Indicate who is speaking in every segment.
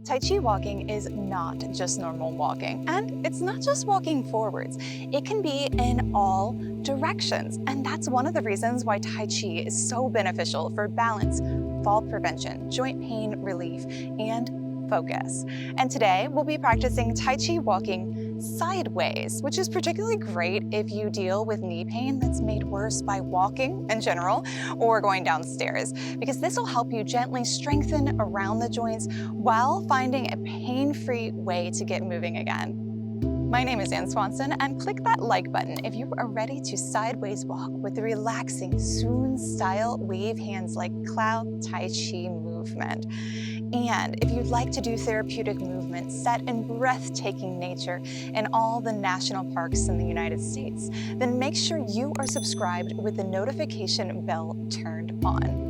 Speaker 1: Tai Chi walking is not just normal walking, and it's not just walking forwards. It can be in all directions, and that's one of the reasons why Tai Chi is so beneficial for balance, fall prevention, joint pain relief, and focus. And today we'll be practicing Tai Chi walking sideways, which is particularly great if you deal with knee pain that's made worse by walking in general or going downstairs, because this will help you gently strengthen around the joints while finding a pain-free way to get moving again. My name is Swanson, and click that like button if you are ready to sideways walk with the relaxing Sun-style wave hands like cloud Tai Chi movement. And if you'd like to do therapeutic movement set in breathtaking nature in all the national parks in the United States, then make sure you are subscribed with the notification bell turned on.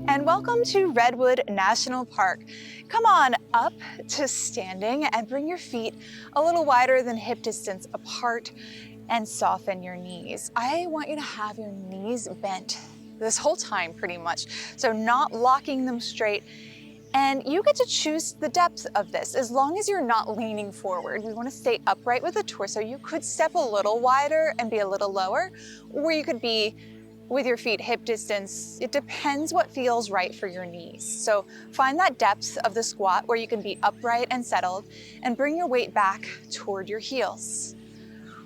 Speaker 1: And welcome to Redwood National Park. Come on up to standing and bring your feet a little wider than hip distance apart and soften your knees. I want you to have your knees bent this whole time pretty much, so not locking them straight. And you get to choose the depth of this as long as you're not leaning forward. We want to stay upright with the torso. You could step a little wider and be a little lower, or you could be with your feet hip distance. It depends what feels right for your knees. So find that depth of the squat where you can be upright and settled, and bring your weight back toward your heels.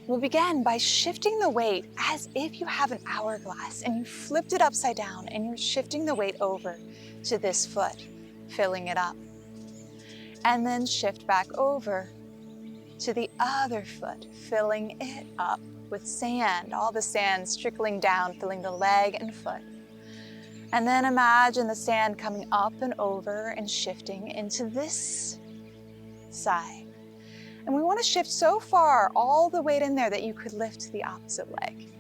Speaker 1: We'll begin by shifting the weight as if you have an hourglass and you flipped it upside down and you're shifting the weight over to this foot, filling it up. And then shift back over to the other foot, filling it up with sand, all the sand trickling down, filling the leg and foot. And then imagine the sand coming up and over and shifting into this side. And we want to shift so far, all the weight in there, that you could lift the opposite leg.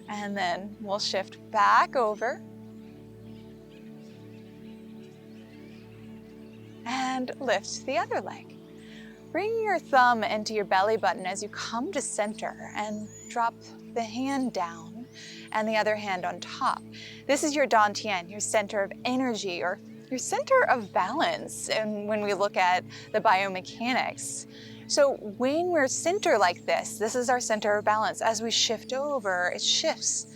Speaker 1: And then we'll shift back over and lift the other leg. Bring your thumb into your belly button as you come to center and drop the hand down and the other hand on top. This is your Tian, your center of energy, or your center of balance. And when we look at the biomechanics, so when we're center like this, this is our center of balance. As we shift over, it shifts.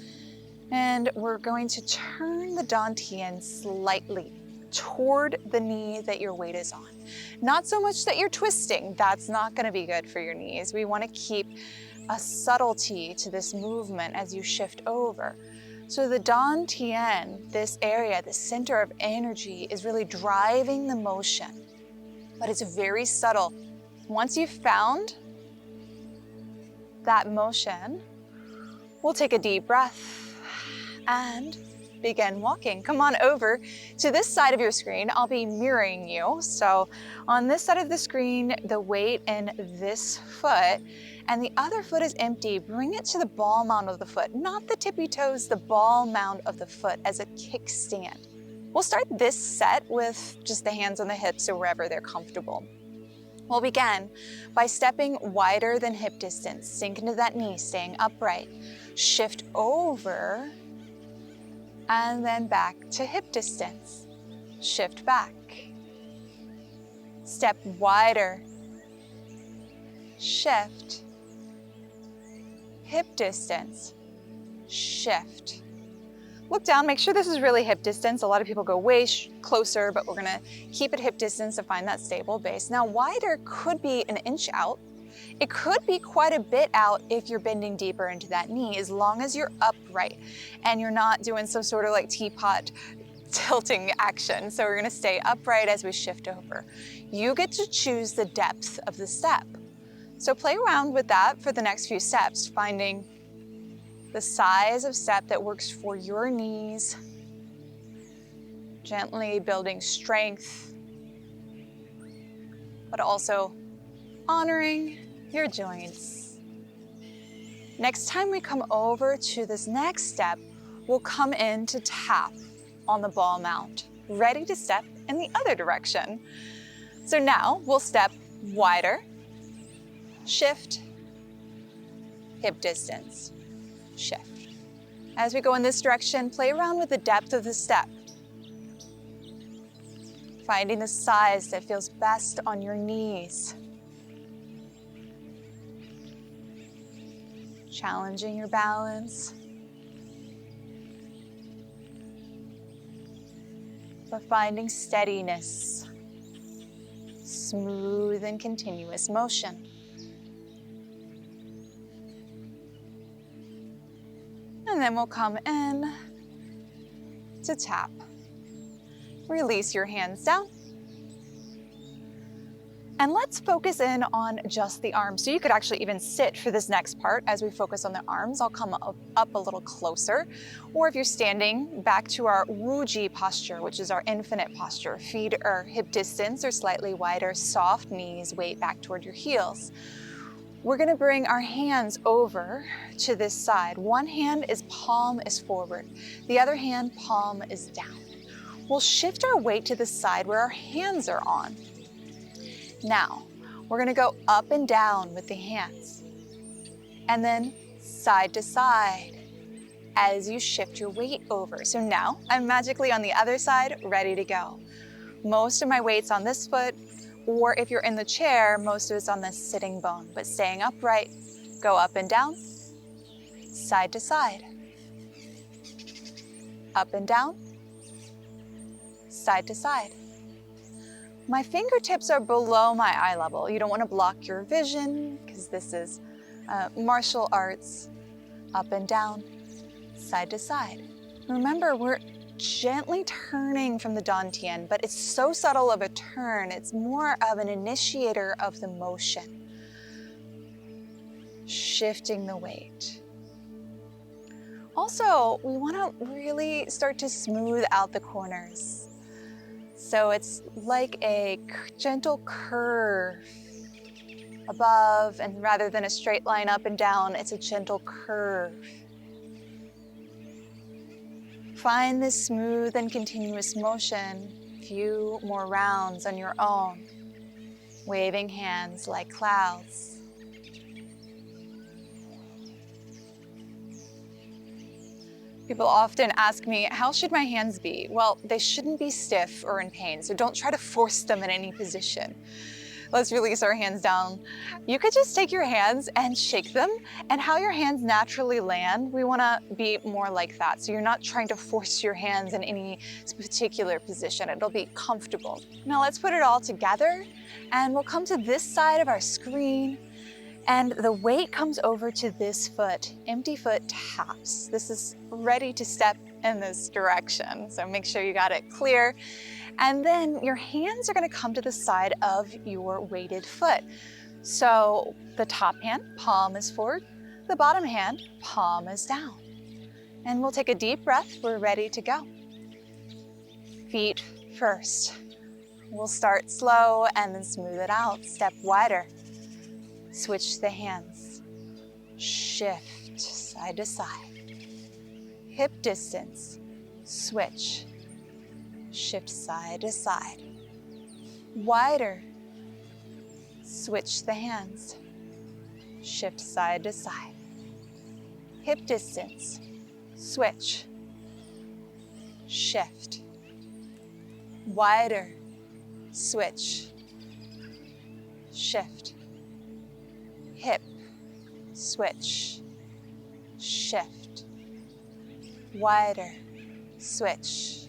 Speaker 1: And we're going to turn the Tian slightly toward the knee that your weight is on. Not so much that you're twisting. That's not going to be good for your knees. We want to keep a subtlety to this movement as you shift over. So the Tian, this area, the center of energy, is really driving the motion, but it's very subtle. Once you've found that motion, we'll take a deep breath and begin walking. Come on over to this side of your screen. I'll be mirroring you. So on this side of the screen, the weight in this foot, and the other foot is empty. Bring it to the ball mound of the foot, not the tippy toes, the ball mound of the foot as a kickstand. We'll start this set with just the hands on the hips or wherever they're comfortable. We'll begin by stepping wider than hip distance. Sink into that knee, staying upright. Shift over and then back to hip distance. Shift back. Step wider. Shift. Hip distance. Shift. Look down, make sure this is really hip distance. A lot of people go way closer, but we're gonna keep it hip distance to find that stable base. Now, wider could be an inch out. It could be quite a bit out if you're bending deeper into that knee, as long as you're upright and you're not doing some sort of like teapot tilting action. So we're gonna stay upright as we shift over. You get to choose the depth of the step. So play around with that for the next few steps, finding the size of step that works for your knees, gently building strength, but also honoring your joints. Next time we come over to this next step, we'll come in to tap on the ball mount, ready to step in the other direction. So now we'll step wider, shift, hip distance, shift. As we go in this direction, play around with the depth of the step. Finding the size that feels best on your knees. Challenging your balance. But finding steadiness. Smooth and continuous motion. And then we'll come in to tap. Release your hands down. And let's focus in on just the arms. So you could actually even sit for this next part as we focus on the arms. I'll come up a little closer. Or if you're standing, back to our Wuji posture, which is our infinite posture. Feet are hip distance or slightly wider, soft knees, weight back toward your heels. We're gonna bring our hands over to this side. One hand is palm is forward. The other hand, palm is down. We'll shift our weight to the side where our hands are on. Now, we're gonna go up and down with the hands. And then side to side as you shift your weight over. So now, I'm magically on the other side, ready to go. Most of my weight's on this foot, or if you're in the chair, most of it's on this sitting bone. But staying upright, go up and down, side to side. Up and down, side to side. My fingertips are below my eye level. You don't want to block your vision because this is martial arts. Up and down, side to side. Remember, we're gently turning from the Tian, but it's so subtle of a turn. It's more of an initiator of the motion. Shifting the weight. Also, we want to really start to smooth out the corners. So it's like a gentle curve above, and rather than a straight line up and down, it's a gentle curve. Find this smooth and continuous motion. A few more rounds on your own. Waving hands like clouds. People often ask me, how should my hands be? Well, they shouldn't be stiff or in pain, so don't try to force them in any position. Let's release our hands down. You could just take your hands and shake them, and how your hands naturally land, we wanna be more like that. So you're not trying to force your hands in any particular position. It'll be comfortable. Now let's put it all together, and we'll come to this side of our screen, and the weight comes over to this foot. Empty foot taps. This is ready to step in this direction. So make sure you got it clear. And then your hands are gonna come to the side of your weighted foot. So the top hand, palm is forward. The bottom hand, palm is down. And we'll take a deep breath. We're ready to go. Feet first. We'll start slow and then smooth it out. Step wider. Switch the hands. Shift side to side. Hip distance. Switch. Shift side to side. Wider. Switch the hands. Shift side to side. Hip distance. Switch. Shift. Wider. Switch. Shift. Hip. Switch. Shift. Wider. Switch.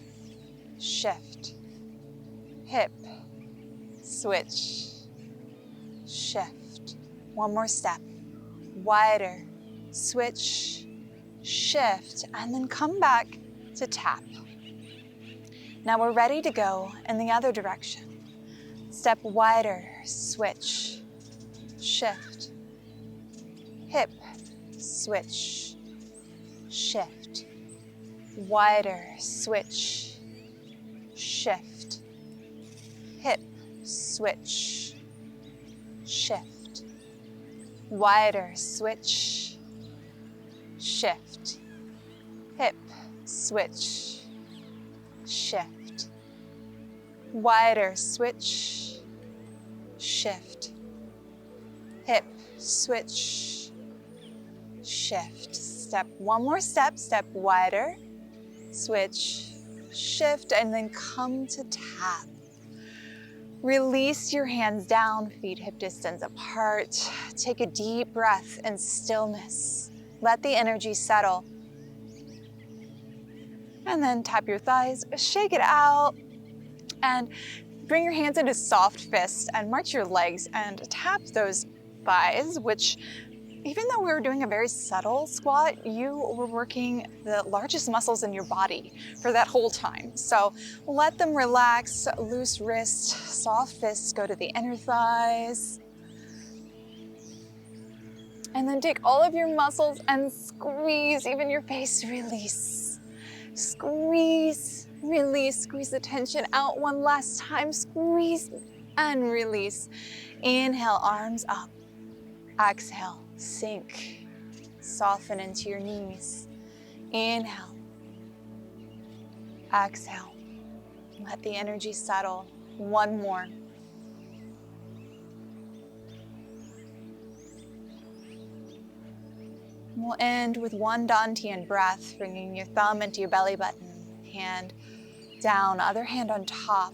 Speaker 1: Shift. Hip. Switch. Shift. One more step. Wider. Switch. Shift. And then come back to tap. Now we're ready to go in the other direction. Step wider. Switch. Shift. Hip. Switch. Shift. Wider. Switch. Shift. Hip. Switch. Shift. Wider. Switch. Shift. Hip. Switch. Shift. Wider. Switch. Shift. Hip. Switch. Shift. Step. One more step. Step wider. Switch. Shift. And then come to tap. Release your hands down, feet hip distance apart. Take a deep breath in stillness. Let the energy settle. And then tap your thighs, shake it out, and bring your hands into soft fists and march your legs and tap those thighs, which even though we were doing a very subtle squat, you were working the largest muscles in your body for that whole time. So let them relax, loose wrist, soft fists go to the inner thighs. And then take all of your muscles and squeeze, even your face, release. Squeeze, release, squeeze the tension out one last time. Squeeze and release. Inhale, arms up. Exhale, sink. Soften into your knees. Inhale. Exhale. Let the energy settle. One more. We'll end with one Tian breath, bringing your thumb into your belly button, hand down, other hand on top,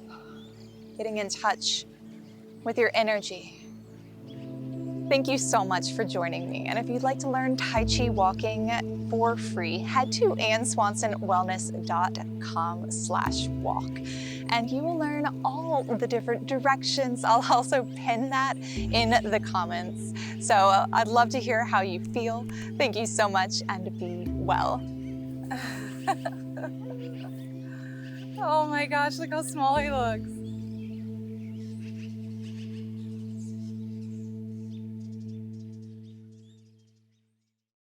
Speaker 1: getting in touch with your energy. Thank you so much for joining me. And if you'd like to learn Tai Chi walking for free, head to answansonwellness.com/walk. And you will learn all the different directions. I'll also pin that in the comments. So I'd love to hear how you feel. Thank you so much and be well. Oh my gosh, look how small he looks.